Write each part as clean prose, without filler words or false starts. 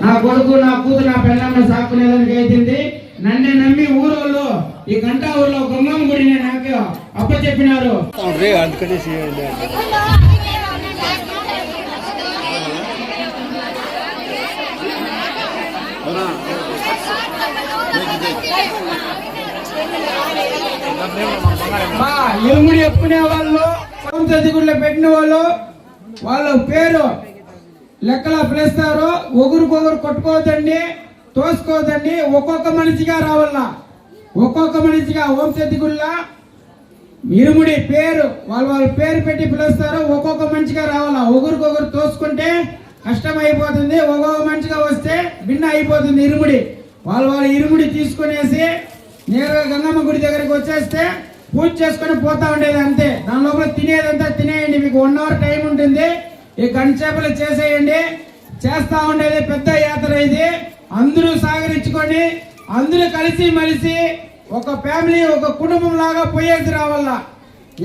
నా కొడుకు నా కూతురు నా పిల్లలను సాకునేదానికి అయితుంది. నన్ను నమ్మి ఊరోళ్ళు ఈ గంటా ఊర్లో గంగమ్మ గుడిని నాకు అప్పచెప్పినారు. మా ఇరుముడి చెప్పుకునే వాళ్ళు గుడిలో పెట్టిన వాళ్ళు వాళ్ళ పేరు లెక్కలా పిలుస్తారు. ఒకరికొకరు కొట్టుకోవద్దండి, తోసుకోవద్దండి. ఒక్కొక్క మనిషిగా రావాల, ఒక్కొక్క మనిషిగా ఓంశక్తి గుడిలా ఇరుముడి పేరు వాళ్ళ పేరు పెట్టి పిలుస్తారు. ఒక్కొక్క మనిషిగా రావాలా. ఒకరికొకరు తోసుకుంటే కష్టం అయిపోతుంది. ఒక్కొక్క మనిషిగా వస్తే భిన్న అయిపోతుంది ఇరుముడి. వాళ్ళ ఇరుముడి తీసుకునేసి నేరుగా గంగమ్మ గుడి దగ్గరికి వచ్చేస్తే పూజ చేసుకొని పోతా ఉండేది అంతే. దాని లోపల తినేదంతా తినేయండి. మీకు 1 అవర్ టైం ఉంటుంది. ఈ గంట చేపలు చేసేయండి. చేస్తా ఉండేది పెద్ద యాత్ర ఇది. అందరూ సహకరించుకొని అందరూ కలిసి మలిసి ఒక ఫ్యామిలీ ఒక కుటుంబం లాగా పోయేసి రావాల.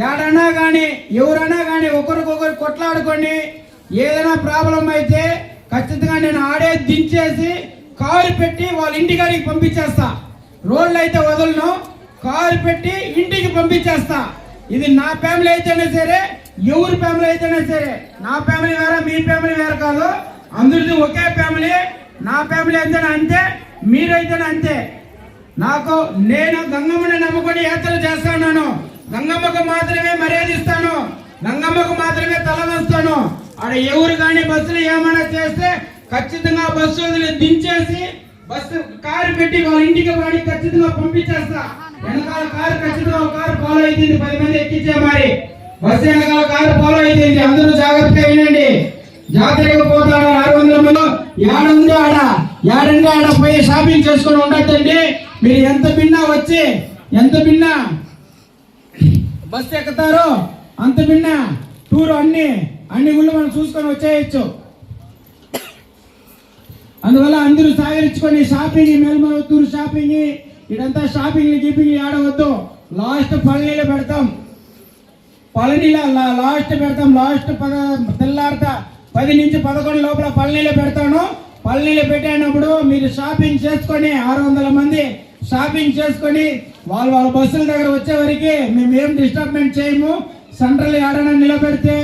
ఏడన్నా కానీ ఎవరైనా కానీ ఒకరికొకరు కొట్లాడుకొని ఏదైనా ప్రాబ్లం అయితే ఖచ్చితంగా నేను ఆడే దించేసి కారు పెట్టి వాళ్ళ ఇంటికాడికి పంపించేస్తా. రోడ్లు అయితే వదలను, కారు పెట్టి ఇంటికి పంపించేస్తా. ఇది నా ఫ్యామిలీ అయితేనే సరే, ఎవరి ఫ్యామిలీ అయితేనే సరే. నా ఫ్యామిలీ వేరే, మీ ఫ్యామిలీ వేరే కాదు. అందరిది ఒకే ఫ్యామిలీ. నా ఫ్యామిలీ అయితేనే అంతే, మీరైతేనే అంతే. నేను గంగమ్మని నమ్ముకొని యాత్ర చేస్తాను. గంగమ్మకు మాత్రమే మర్యాద ఇస్తాను, గంగమ్మకు మాత్రమే తల వంచుతాను. ఆడ ఎవరు కానీ బస్సులు ఏమైనా చేస్తే ఖచ్చితంగా బస్సు వదిలి దించేసి బస్సు కారు పెట్టి వాళ్ళ ఇంటికి వాడి ఖచ్చితంగా పంపించేస్తా. వెనకాల కారు ఖచ్చితంగా కారు ఫాలో అవుతుంది. 10 మంది ఎక్కించే మరి బస్సు వెనకాల కారు ఫాలో అవుతుంది. అందరూ జాగ్రత్తగా వినండి. జాతరకి పోతాడు 600 మంది. ఏడుంది ఆడ, ఏడండి ఆడ పోయి షాపింగ్ చేసుకొని ఉండొద్దండి. మీరు ఎంత భిన్నా బస్సు ఎక్కుతారో అంత భిన్నా టూర్ అన్ని గుళ్ళు మనం చూసుకొని వచ్చేయచ్చు. అందువల్ల అందరూ సహకరించుకొని షాపింగ్ మేల్మరూరు షాపింగ్ ఇదంతా షాపింగ్ గీపింగ్ ఆడవద్దు. లాస్ట్ పళనిలో పెడతాం. పళనిలో లాస్ట్ పెడతాం. లాస్ట్ తెల్లారత 10 నుంచి 11 లోపల పళనిలో పెడతాను. పళనిలో పెట్టినప్పుడు మీరు షాపింగ్ చేసుకొని 600 మంది షాపింగ్ చేసుకొని వాళ్ళ బస్సుల దగ్గర వచ్చే వరకు మేము ఏం డిస్టర్బ్మెంట్ చేయము. సెంట్రల్ ఆడన నిలబెడితే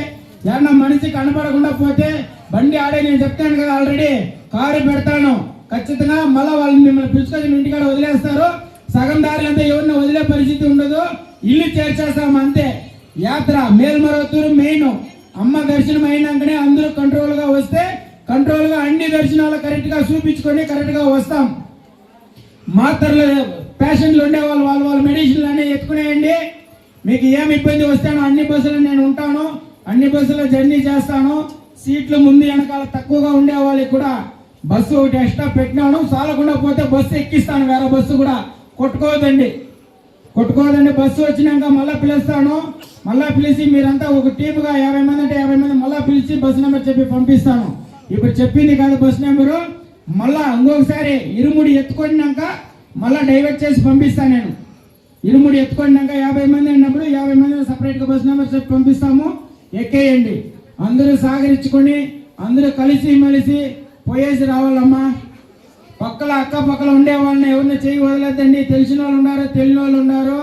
ఏమన్నా మనిషి కనపడకుండా పోతే బండి ఆడే నేను చెప్తాను కదా ఆల్రెడీ కారు పెడతాను. ఖచ్చితంగా మళ్ళీ వాళ్ళు మిమ్మల్ని పిలుచుకొని మీ ఇంటికాడ వదిలేస్తారు. సగం దారిలంతా ఎవరిని వదిలే పరిస్థితి ఉండదు. ఇల్లు చేర్చేస్తాం అంతే. యాత్ర మేల్మరూరు మెయిన్. అమ్మ దర్శనం అయినాకనే అందరూ కంట్రోల్గా వస్తే కంట్రోల్గా అన్ని దర్శనాలు కరెక్ట్గా చూపించుకొని కరెక్ట్గా వస్తాం. మాత్రలు పేషెంట్లు ఉండే వాళ్ళ మెడిసిన్లు అన్నీ ఎత్తుకునేయండి. మీకు ఏమి ఇబ్బంది వస్తానో అన్ని బస్సులు నేను ఉంటాను. అన్ని బస్సులో జర్నీ చేస్తాను. సీట్లు ముందు వెనకాల తక్కువగా ఉండే వాళ్ళకి కూడా బస్సు ఒకటి ఎక్స్ట్రా పెట్టినాను. చాలకుండా పోతే బస్సు ఎక్కిస్తాను. వేరే బస్సు కూడా కొట్టుకోవద్దండి. బస్సు వచ్చినాక మళ్ళీ పిలుస్తాను. మళ్ళీ పిలిచి మీరంతా ఒక టీముగా 50 మంది అంటే 50 మంది మళ్ళీ పిలిచి బస్సు నెంబర్ చెప్పి పంపిస్తాను. ఇప్పుడు చెప్పింది కాదు బస్సు నెంబరు. మళ్ళా ఇంకొకసారి ఇరుముడి ఎత్తుకొనినాక మళ్ళీ డైవర్ట్ చేసి పంపిస్తాను. నేను ఇరుముడి ఎత్తుకొనినాక 50 మంది అన్నప్పుడు 50 మంది సపరేట్గా బస్సు నెంబర్ చెప్పి పంపిస్తాము. ఎక్కేయండి. అందరూ సహకరించుకొని అందరూ కలిసి మెలిసి పోయేసి రావాలమ్మా. అక్కపక్కల ఉండే వాళ్ళని ఎవరిని చేయి వదలద్దండి. తెలిసిన వాళ్ళు ఉన్నారు, తెలియని వాళ్ళు ఉన్నారు.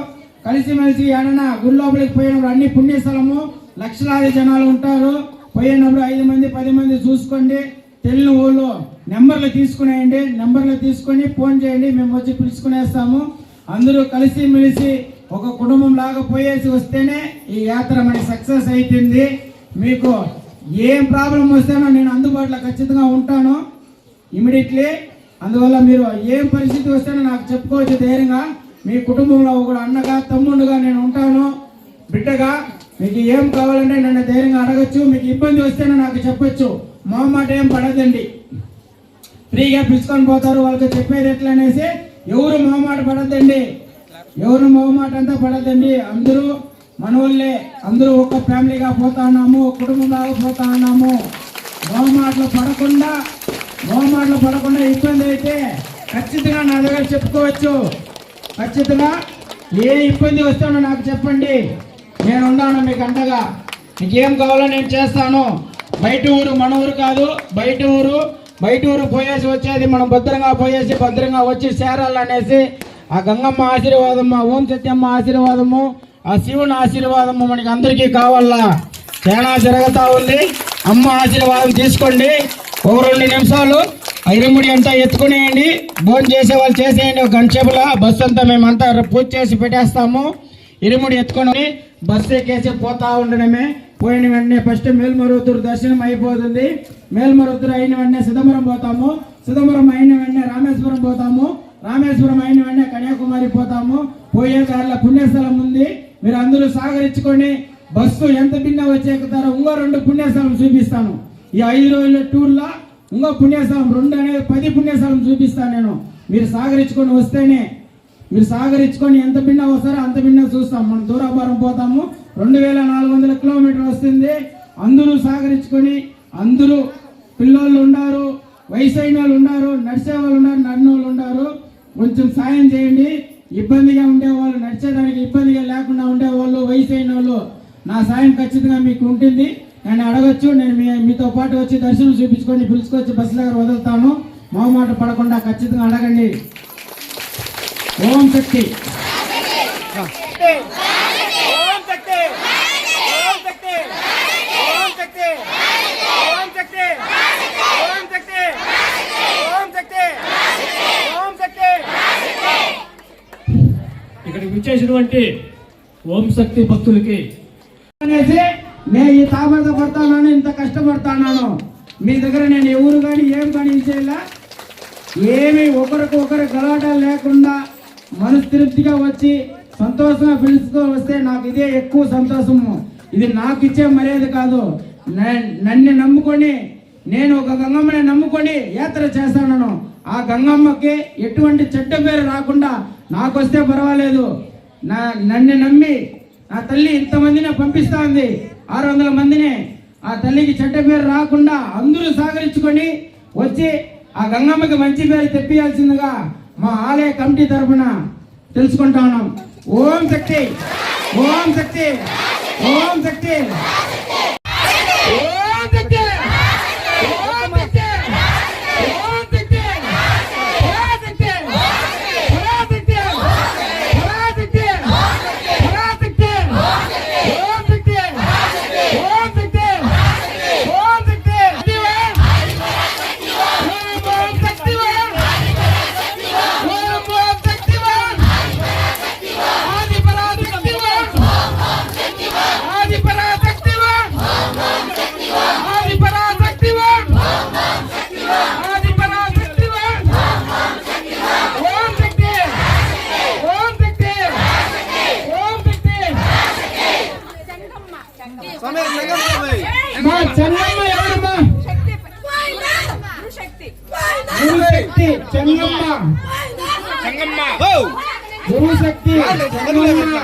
కలిసిమెలిసి ఏడన్నా గుడి లోపలికి పోయినప్పుడు అన్ని పుణ్యస్థలము లక్షలాది జనాలు ఉంటారు. పోయినప్పుడు 5 మంది 10 మంది చూసుకోండి. తెలియని వాళ్ళు నెంబర్లు తీసుకునేయండి. నెంబర్లు తీసుకొని ఫోన్ చేయండి. మేము వచ్చి పిలుచుకునేస్తాము. అందరూ కలిసి మెలిసి ఒక కుటుంబం లాగా పోయేసి వస్తేనే ఈ యాత్ర మనకి సక్సెస్ అవుతుంది. మీకు ఏం ప్రాబ్లం వస్తేనో నేను అందుబాటులో ఖచ్చితంగా ఉంటాను ఇమీడియట్లీ. అందువల్ల మీరు ఏం పరిస్థితి వస్తేనో నాకు చెప్పుకోవచ్చు ధైర్యంగా. మీ కుటుంబంలో ఒక అన్నగా తమ్ముడుగా నేను ఉంటాను, బిడ్డగా. మీకు ఏం కావాలంటే నన్ను ధైర్యంగా అడగచ్చు. మీకు ఇబ్బంది వస్తేనే నాకు చెప్పొచ్చు, మొహమాట ఏం పడదండి. ఫ్రీగా పిలుచుకొని పోతారు, వాళ్ళకి చెప్పేది ఎట్లా అనేసి ఎవరు మొహమాట పడద్దండి, ఎవరు మొహమాట అంతా పడద్దండి. అందరూ మనోళ్ళే, అందరూ ఒక ఫ్యామిలీగా పోతా ఉన్నాము, ఒక కుటుంబంలాగా పోతా ఉన్నాము. మొహమాటలు పడకుండా ఇబ్బంది అయితే ఖచ్చితంగా నా దగ్గర చెప్పుకోవచ్చు. ఖచ్చితంగా ఏ ఇబ్బంది వస్తానో నాకు చెప్పండి, నేను ఉన్నాను మీకు అండగా. మీకు ఏం కావాలో నేను చేస్తాను. బయట ఊరు మన ఊరు కాదు, బయట ఊరు పోయేసి వచ్చేది మనం భద్రంగా పోయేసి భద్రంగా వచ్చి చేరాలనేసి ఆ గంగమ్మ ఆశీర్వాదము, ఓం సత్యమ్మ ఆశీర్వాదము, ఆ శివుని ఆశీర్వాదము మనకి అందరికీ కావాలా. చాలా జరుగుతూ ఉంది. అమ్మ ఆశీర్వాదం తీసుకోండి. ఒక 2 నిమిషాలు ఆ ఇరుముడి అంతా ఎత్తుకునేయండి. భోజనం చేసే వాళ్ళు చేసేయండి. ఒక గంట సేపుల బస్సు అంతా మేమంతా పూజ చేసి పెట్టేస్తాము. ఇరుముడి ఎత్తుకొని బస్సు ఎక్కేసి పోతా ఉండడమే. పోయిన వెంటనే ఫస్ట్ మేల్మరువత్తూరు దర్శనం అయిపోతుంది. మేల్మరువత్తూరు అయిన వెంటనే సిదంబరం పోతాము. సిదంబరం అయిన వెంటనే రామేశ్వరం పోతాము. రామేశ్వరం అయిన వెంటనే కన్యాకుమారి పోతాము. పోయే దారిలో పుణ్యస్థలం ఉంది. మీరు అందరూ సహకరించుకొని బస్సు ఎంత భిన్న వచ్చి ఎక్కుతారో ఇంకో 2 పుణ్యస్థలం చూపిస్తాను. ఈ 5 రోజుల టూర్లో ఇంకో పుణ్యస్థలం 2 అనేది 10 పుణ్యస్థలం చూపిస్తాను నేను. మీరు సహకరించుకొని వస్తేనే, మీరు సహకరించుకొని ఎంత భిన్న వస్తారో అంత భిన్న చూస్తాం. మనం దూరాభారం పోతాము, 2400 కిలోమీటర్లు వస్తుంది. అందరూ సహకరించుకొని, అందరూ పిల్లోళ్ళు ఉన్నారు, వయసు అయిన వాళ్ళు ఉన్నారు, నడిచే వాళ్ళు ఉన్నారు, నడిన వాళ్ళు ఉన్నారు. కొంచెం సాయం చేయండి. ఇబ్బందిగా ఉండేవాళ్ళు, నడిచేదానికి ఇబ్బందిగా లేకుండా ఉండేవాళ్ళు, వయసు అయిన వాళ్ళు, నా సాయం ఖచ్చితంగా మీకు ఉంటుంది. నేను అడగచ్చు. నేను మీతో పాటు వచ్చి దర్శనం చూపించుకొని పిలుచుకొచ్చి బస్సు దగ్గర వదులుతాను. మొహమాట పడకుండా ఖచ్చితంగా అడగండి. ఓం శక్తి. ఇక్కడికి విచ్చేసినటువంటి ఓం శక్తి భక్తులకి అనేసి నేను ఈ తాపత పడతాను, ఇంత కష్టపడతాను. మీ దగ్గర నేను ఎవరు కానీ ఏం కానీ చేయాలా, ఏమి ఒకరికి గలాటాలు లేకుండా మనస్తృప్తిగా వచ్చి సంతోషంగా పిలుచుకొని వస్తే నాకు ఇదే ఎక్కువ సంతోషము. ఇది నాకు ఇచ్చే మర్యాద కాదు. నన్ను నమ్ముకొని, నేను ఒక గంగమ్మని నమ్ముకొని యాత్ర చేస్తాను. ఆ గంగమ్మకి ఎటువంటి చెడ్డ పేరు రాకుండా నాకు వస్తే పర్వాలేదు. నన్ను నమ్మి నా తల్లి ఇంతమందిని పంపిస్తా ఉంది, 600 మందిని. ఆ తల్లికి చెడ్డ పేరు రాకుండా అందరూ సహకరించుకొని వచ్చి ఆ గంగమ్మకి మంచి పేరు తెప్పియాల్సిందిగా మా ఆలయ కమిటీ తరఫున తెలుసుకుంటా ఉన్నాం. ఓం శక్తి, ఓం శక్తి, ఓం శక్తి, ఓం శక్తి, ఓం శక్తి, ఓం శక్తి, పరాశక్తి, పరాశక్తి, పరాశక్తి, పరాశక్తి, ఓం శక్తి, ఓం శక్తి, ఓం శక్తి, మా చెన్నమ్మ ఎవరమ్మా? శక్తి చెన్నమ్మ, శక్తి చెన్నమ్మ.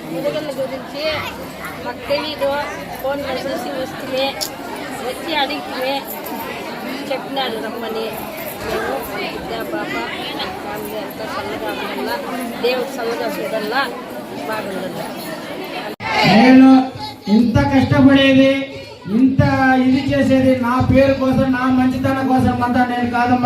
పండుగల గురించి మాకు తెలీదు. ఫోన్ చూసి వచ్చి అడిగితే చెప్పినాడు రమ్మని. మేము బాబా ఫ్యామిలీ అంతా చల్లగా ఉండాలా, దేవుడు చల్లగా చూడాలా. బాగుండదు. నేను ఇంత కష్టపడేది, ఇంత ఇది చేసేది నా పేరు కోసం, నా మంచితనం కోసం అంతా నేను కాదమ్మా.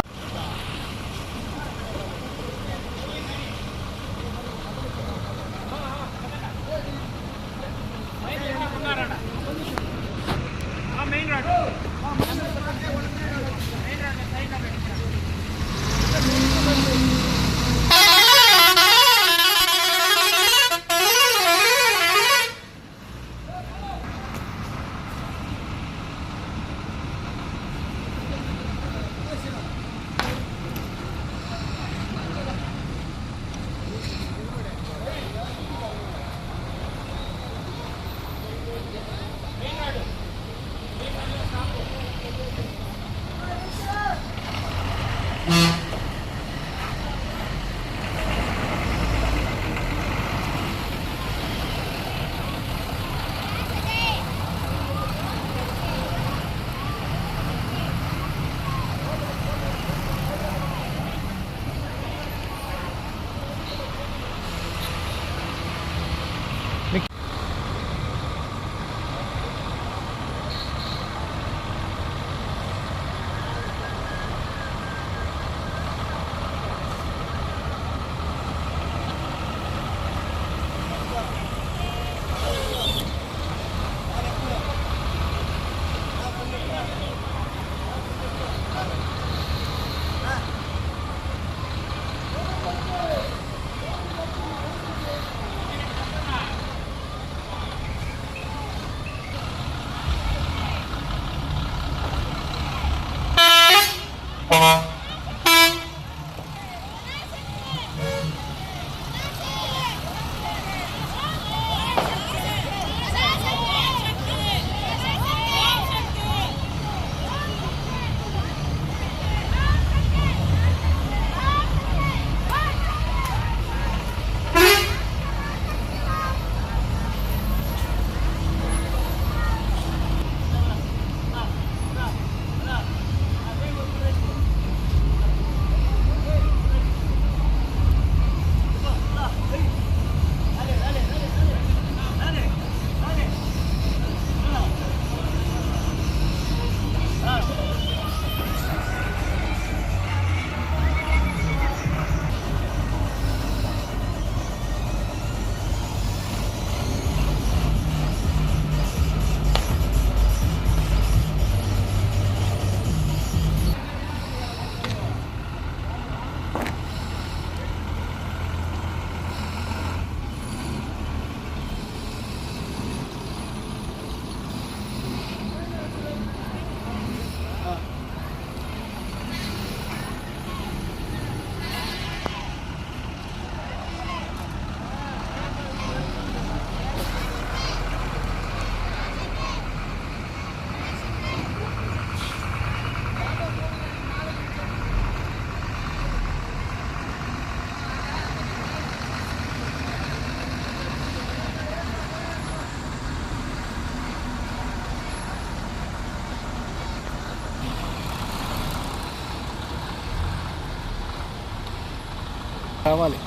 కావాలి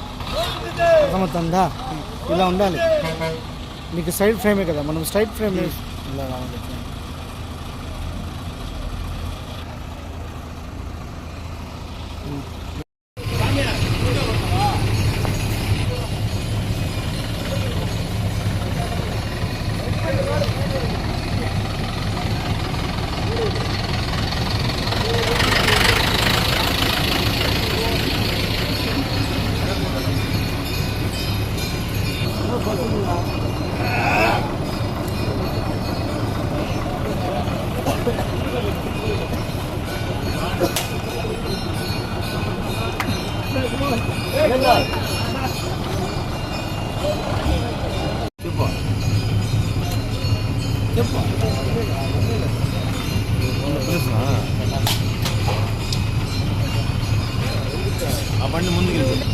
అర్థమవుతుందా? ఇలా ఉండాలి. నీకు సైడ్ ఫ్రేమే కదా, మనం స్ట్రైట్ ఫ్రేమ్ ఇలా రావాలి. ఆ బండి ముందుకు వెళ్ళిపోయింది.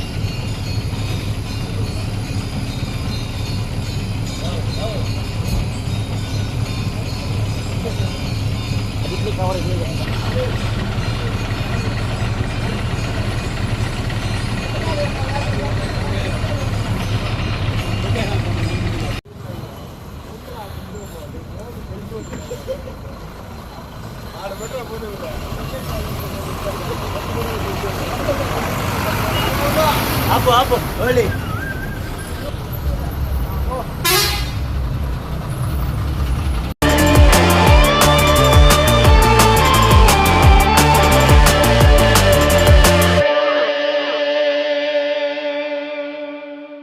ఆపు ఆపు ఓలి